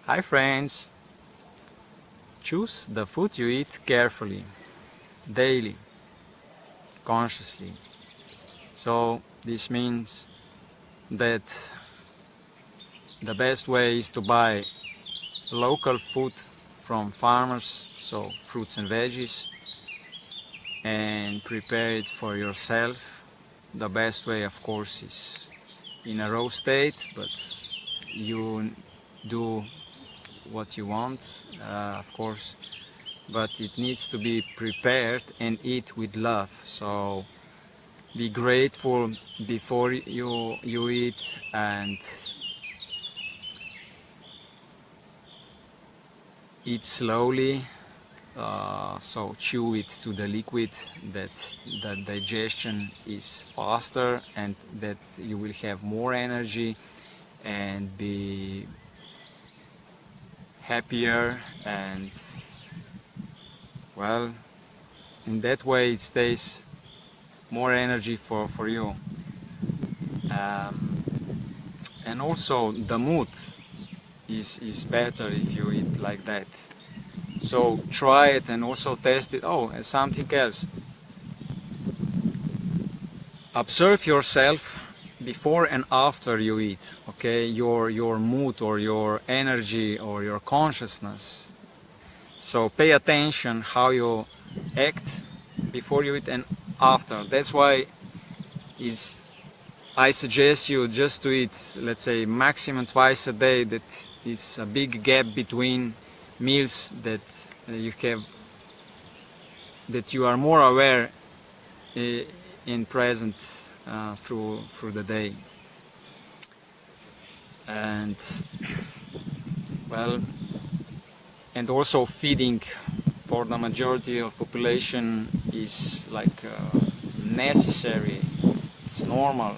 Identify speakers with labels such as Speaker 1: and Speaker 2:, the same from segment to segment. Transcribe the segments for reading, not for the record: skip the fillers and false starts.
Speaker 1: Hi friends! Choose the food you eat carefully, daily, consciously. So this means that the best way is to buy local food from farmers, so fruits and veggies, and prepare it for yourself. The best way, of course, is in a raw state, but you do what you want, of course, but it needs to be prepared and eat with love. So be grateful before you eat, and eat slowly. So chew it to the liquid, that the digestion is faster and that you will have more energy and be happier, and well, in that way it stays more energy for you. Um, and also the mood is better if you eat like that. So try it and also test it. Oh, and something else. Observe yourself before and after you eat. Okay, your mood or your energy or your consciousness. So pay attention how you act before you eat and after. That's why is I suggest you just to eat, let's say, maximum twice a day. That it's a big gap between meals, that you have, that you are more aware in present through the day. And well, and also feeding for the majority of population is like necessary. It's normal.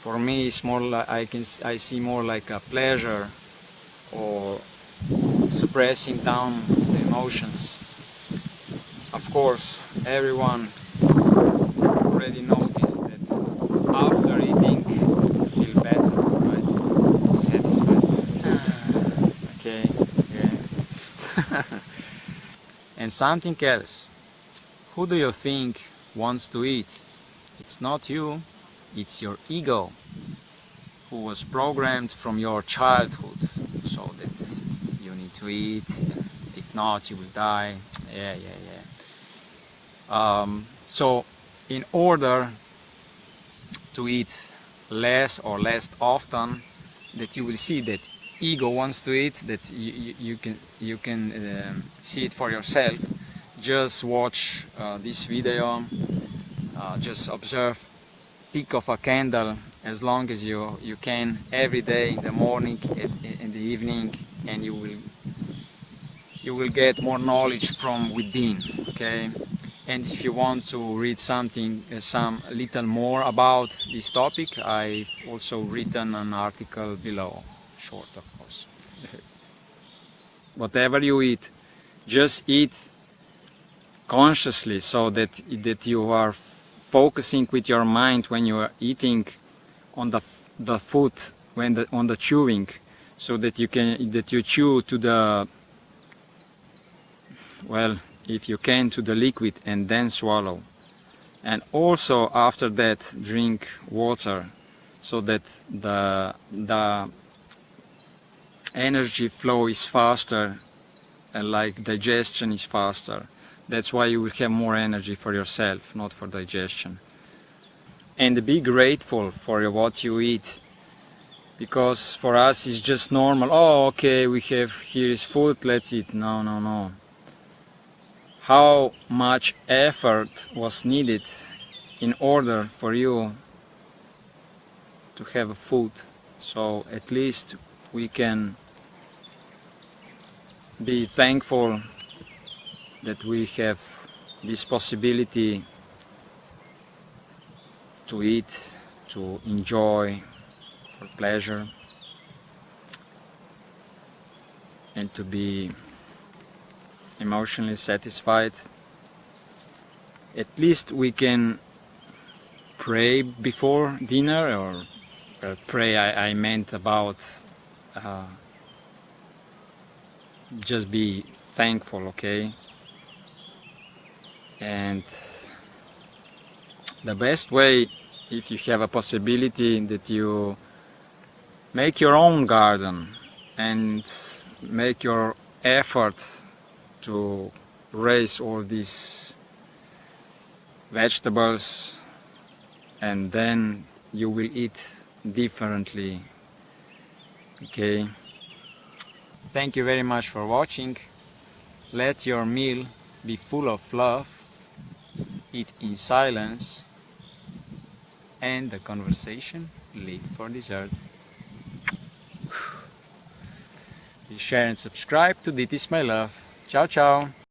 Speaker 1: For me, it's more like I see more like a pleasure, or suppressing down the emotions. Of course, everyone already noticed that after eating you feel better, right? Satisfied. Okay, yeah. And something else. Who do you think wants to eat? It's not you, it's your ego, who was programmed from your childhood, so that you need to eat, if not you will die. Yeah. So in order to eat less or less often, that you will see that ego wants to eat, that you can see it for yourself. Just watch this video, just observe, pick of a candle as long as you can every day, in the morning, in the evening, and you will get more knowledge from within. Okay. And if you want to read something, some little more about this topic, I've also written an article below, short of course. Whatever you eat, just eat consciously, so that you are focusing with your mind when you are eating on the food, on the chewing, so that you chew to the, well, if you can, to the liquid, and then swallow. And also after that drink water, so that the energy flow is faster, and like digestion is faster. That's why you will have more energy for yourself, not for digestion. And be grateful for what you eat, because for us it's just normal. Oh, okay, we have, here is food, let's eat. No. How much effort was needed in order for you to have food? So at least we can be thankful that we have this possibility to eat, to enjoy for pleasure, and to be emotionally satisfied. At least we can pray before dinner, or pray, I meant about just be thankful, okay? And the best way, if you have a possibility, that you make your own garden and make your effort to raise all these vegetables, and then you will eat differently, okay? Thank you very much for watching. Let your meal be full of love, eat in silence, and the conversation leave for dessert. Please share and subscribe to This Is My Love. Ciao ciao!